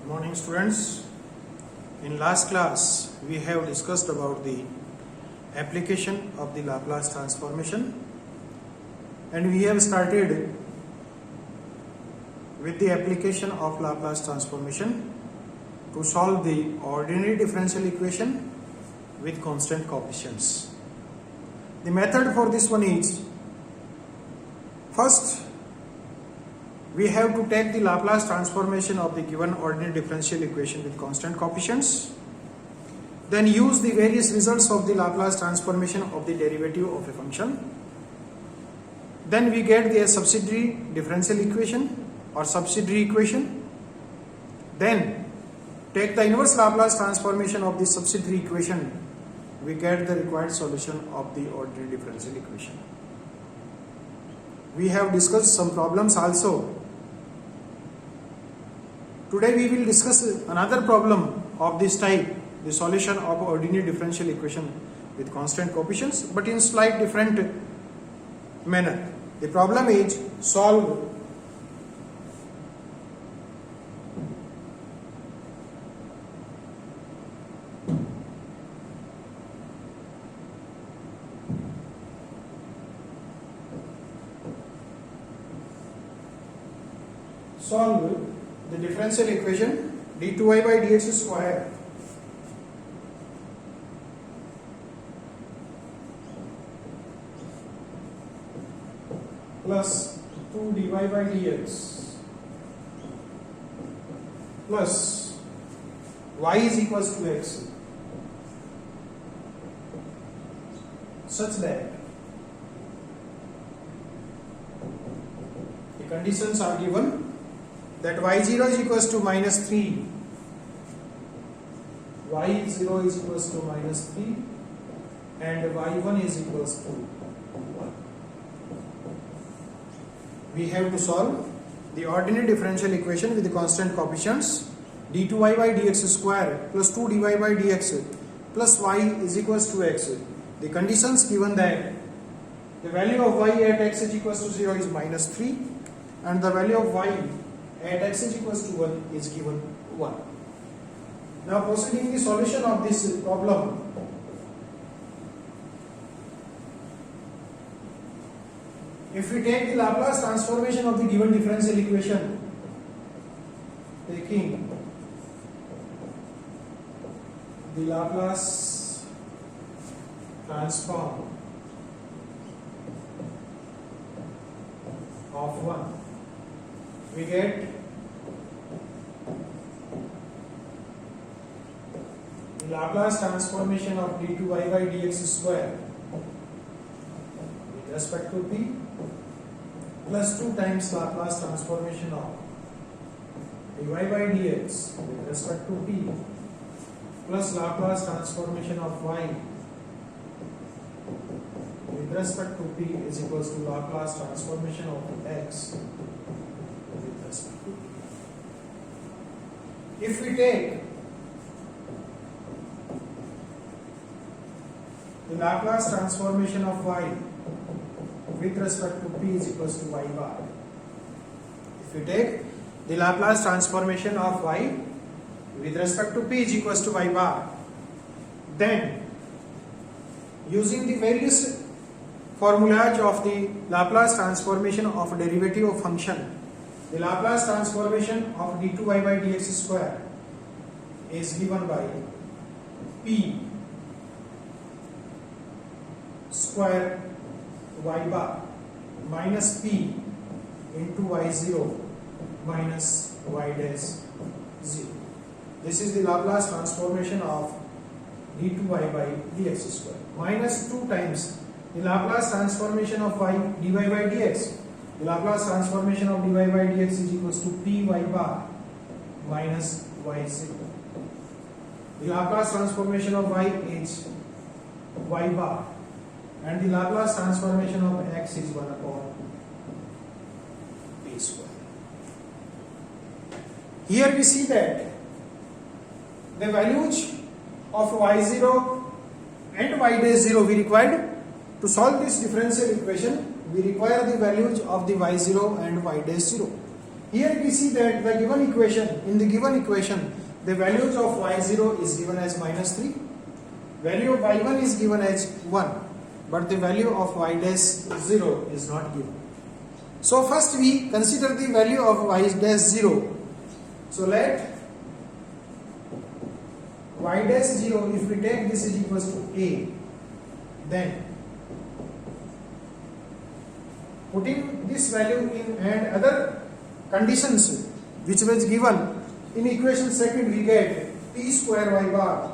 Good morning, students. In last class we have discussed about the application of the Laplace transformation, and we have started with the application of Laplace transformation to solve the ordinary differential equation with constant coefficients. The method for this one is, first we have to take the Laplace transformation of the given ordinary differential equation with constant coefficients, then use the various results of the Laplace transformation of the derivative of a function. Then we get the subsidiary differential equation or subsidiary equation. Then take the inverse Laplace transformation of the subsidiary equation. We get the required solution of the ordinary differential equation. We have discussed some problems also. Today we will discuss another problem of this type, the solution of ordinary differential equation with constant coefficients, but in slight different manner. The problem is solve the differential equation d2y by dx square plus 2dy by dx plus y is equals to x, such that the conditions are given that y0 is equals to minus 3, y0 is equals to minus 3, and y1 is equals to 1. We have to solve the ordinary differential equation with the constant coefficients d2y by dx square plus 2dy by dx plus y is equals to x. The conditions given that the value of y at x is equals to 0 is minus 3, and the value of y at x is equals to 1 is given 1. Now proceeding the solution of this problem. If we take the Laplace transformation of the given differential equation, taking the Laplace transform of 1, we get the Laplace transformation of d2y by dx square with respect to p plus 2 times Laplace transformation of dy by dx with respect to p plus Laplace transformation of y with respect to p is equals to Laplace transformation of x with respect to p. If we take the Laplace transformation of y with respect to p is equals to y bar. If we take the Laplace transformation of y with respect to p is equals to y bar, then using the various formulas of the Laplace transformation of derivative of function, the Laplace transformation of d2y by dx square is given by p square y bar minus p into y0 minus y dash 0. This is the Laplace transformation of d2y by dx square minus 2 times the Laplace transformation of y dy by dx. The Laplace transformation of dy by dx is equals to p y bar minus y0. The Laplace transformation of y is y bar, and the Laplace transformation of x is 1 upon p square. Here we see that the values of y0 and y dash 0 we required to solve this differential equation. We require the values of the y0 and y dash 0. Here we see that the given equation, in the given equation, the values of y0 is given as -3, value of y1 is given as 1, but the value of y dash 0 is not given. So first we consider the value of y dash 0. So let y dash 0, if we take this is equals to a, then putting this value in and other conditions which was given in equation second, we get p square y bar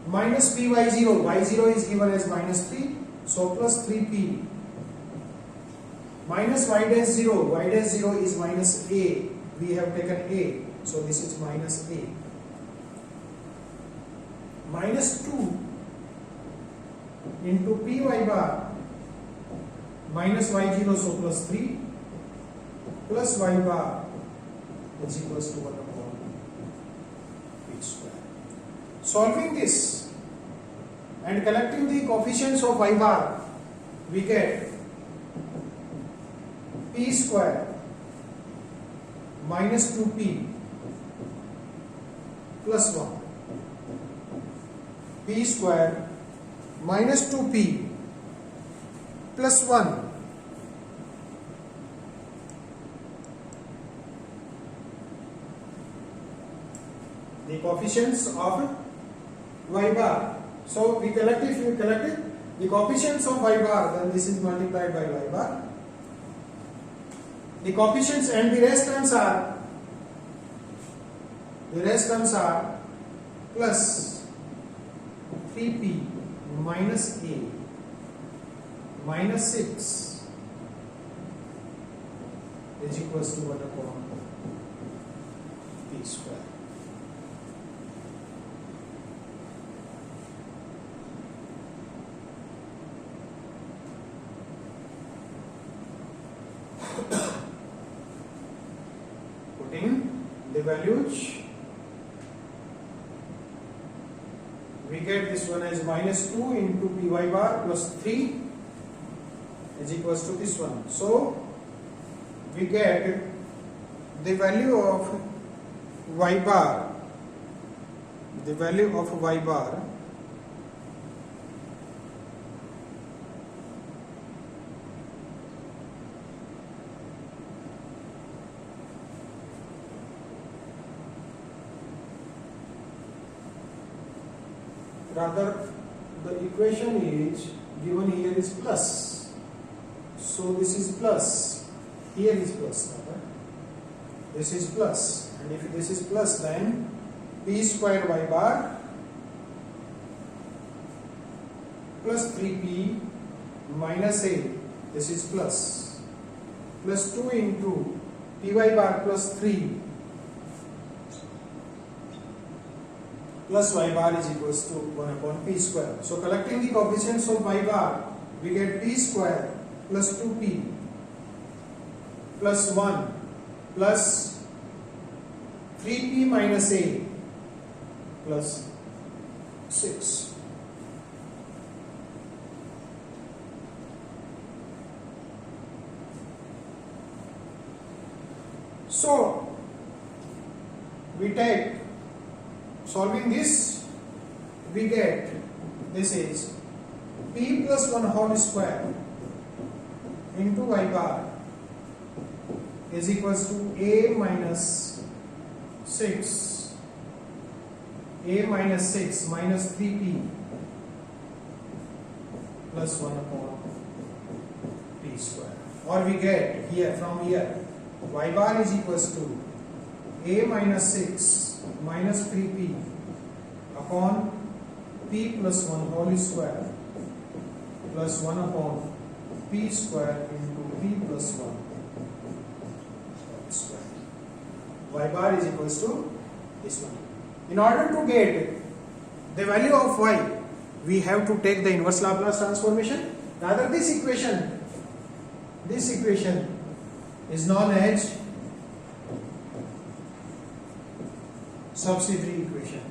minus p y0. y0 is given as -3, so plus 3p minus y dash 0. y dash 0 is minus a. We have taken a, so this is minus a. Minus 2 into py bar minus y0, so plus 3 plus y bar is equals to 1 upon p square. Solving this and collecting the coefficients of y bar, we get p square minus 2p plus 1, p square minus 2p plus 1 the coefficients of y bar. So we collected the coefficients of y bar, then this is multiplied by y bar. The coefficients and the rest terms are plus 3p minus a minus 6 is equals to 1 upon p square. Putting the values, we get this one as minus 2 into py bar plus 3 is equals to this one. So we get the value of y bar, rather the equation is given here is plus, so this is plus, here is plus, this is plus, and if this is plus, then p square y bar plus 3p minus a, this is plus 2 into py bar plus 3 plus y bar is equals to 1 upon p square. So collecting the coefficients of y bar, we get p square plus 2p plus 1 plus 3p minus a plus 6. So we take, solving this, we get this is p plus 1 whole square into y bar is equals to a minus 6 minus 3p plus 1 upon p square. Or we get here, from here, y bar is equals to a minus 6 minus 3p upon p plus 1 whole square plus 1 upon p square into p plus 1 whole square. Y bar is equals to this one. In order to get the value of y, we have to take the inverse Laplace transformation. Rather, this equation is known as subsidiary equation.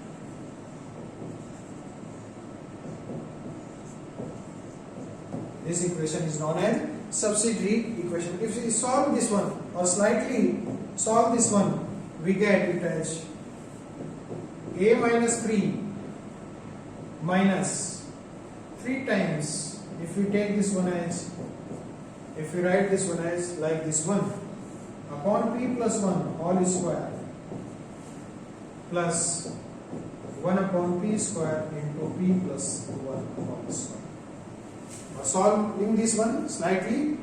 This equation is known as subsidiary equation. If we solve this one or slightly solve this one, we get it as a minus 3 minus 3 times, if we take this one as, if we write this one as like this one, upon p plus 1 whole square plus 1 upon p square into p plus 1 whole square. Solving this one slightly,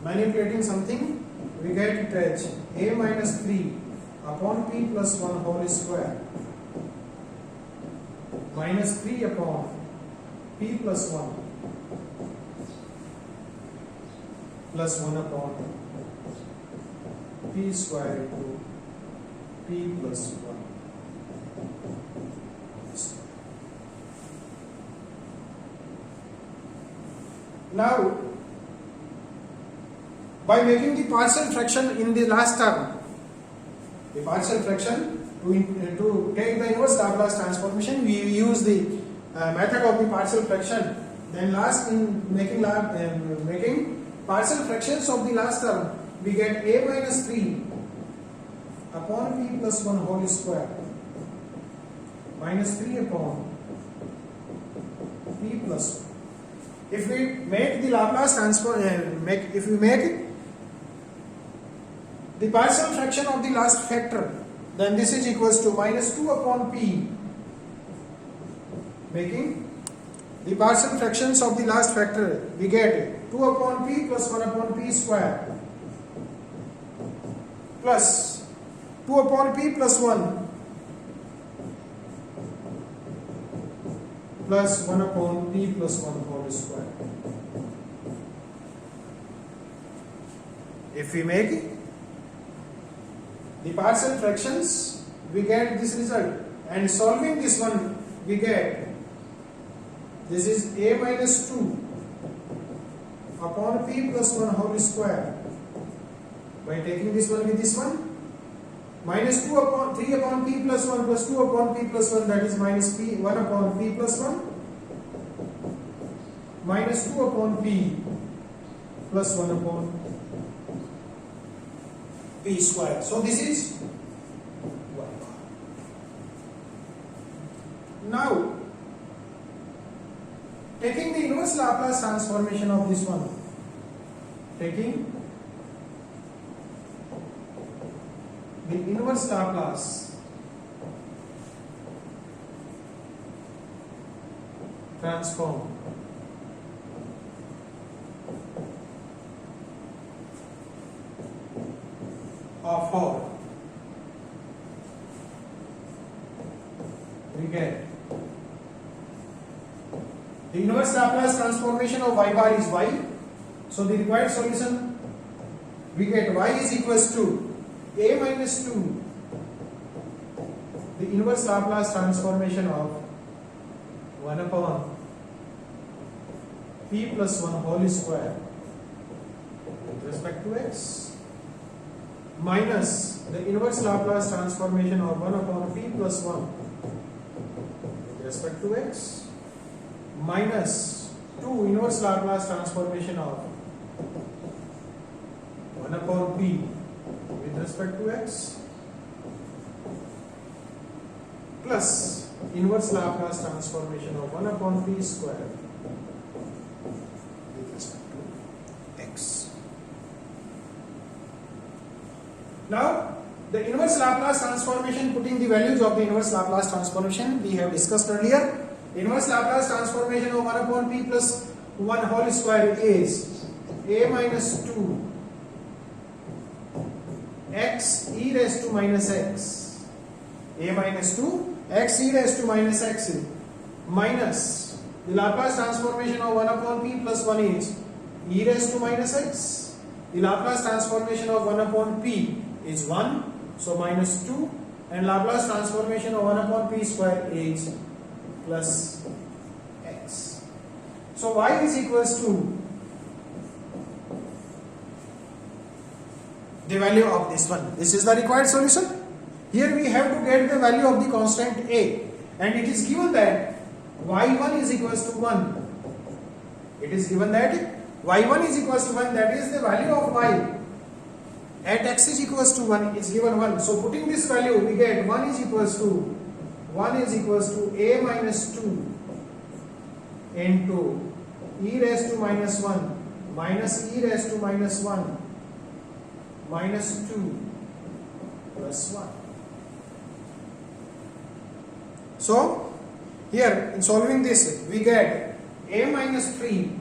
manipulating something, we get it as a minus 3 upon p plus 1 whole square minus 3 upon p plus 1 plus 1 upon p square into p plus 1. Now, by making the partial fraction in the last term, the partial fraction, to take the inverse Laplace transformation, we use the method of the partial fraction. Then last, in making partial fractions of the last term, we get a minus 3 upon p plus 1 whole square minus 3 upon p plus 1. If we make the Laplace transform, if we make the partial fraction of the last factor, then this is equals to minus 2 upon p, making the partial fractions of the last factor, we get 2 upon p plus 1 upon p square plus 2 upon p plus 1 plus 1 upon p plus 1 whole square. If we make the partial fractions, we get this result, and solving this one, we get this is a minus 2 upon p plus 1 whole square. By taking this one with this one, minus 2 upon 3 upon p plus 1 plus 2 upon p plus 1, that is minus p 1 upon p plus 1 minus 2 upon p plus 1 upon p square. So this is 1 bar. Now, taking the inverse Laplace transformation of this one, taking the inverse Laplace transform of R, we get the inverse Laplace transformation of y bar is y. So the required solution, we get y is equals to a minus 2, the inverse Laplace transformation of 1 upon p plus 1 whole square with respect to x, minus the inverse Laplace transformation of 1 upon p plus 1 with respect to x, minus 2 inverse Laplace transformation of 1 upon p with respect to x, plus inverse Laplace transformation of 1 upon p square with respect to x. Now, the inverse Laplace transformation, putting the values of the inverse Laplace transformation we have discussed earlier. Inverse Laplace transformation of 1 upon p plus 1 whole square is a minus 2 x e raised to minus x, a minus 2 x e raised to minus x, minus the Laplace transformation of 1 upon p plus 1 is e raised to minus x, the Laplace transformation of 1 upon p is 1, so minus 2, and Laplace transformation of 1 upon p square is plus x. So y is equals to the value of this one. This is the required solution. Here we have to get the value of the constant a, and it is given that y1 is equals to 1 It is given that y1 is equals to 1, that is the value of y at x is equals to 1 is given 1. So putting this value, we get 1 is equals to a minus 2 into e raised to minus 1 minus e raised to minus 1 minus 2 plus 1. So here in solving this, we get a minus 3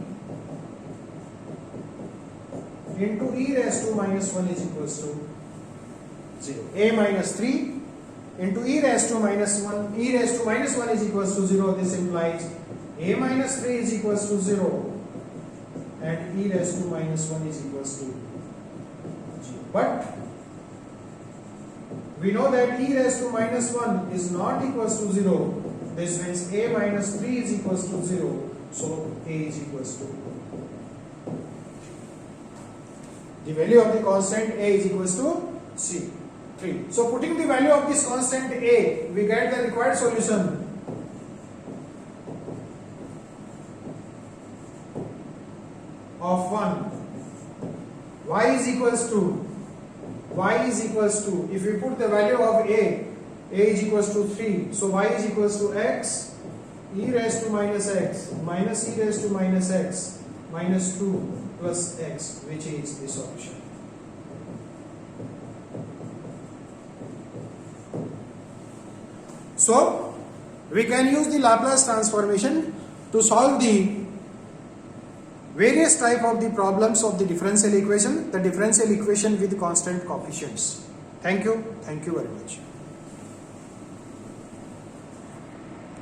into e raised to minus 1 is equals to 0. A minus 3 into e raised to minus 1, e raised to minus 1 is equals to 0. This implies a minus 3 is equals to 0 and e raised to minus 1 is equals to 0. But we know that e raised to minus 1 is not equals to 0. This means a minus 3 is equals to 0. So a is equals to the value of the constant a is equals to 3. So putting the value of this constant a, we get the required solution. Of 1. Y is equals to, if we put the value of a is equals to 3. So y is equals to x, e raised to minus x, minus e raised to minus x, minus 2 plus x, which is the solution. So we can use the Laplace transformation to solve the various type of the problems of the differential equation with constant coefficients. Thank you very much.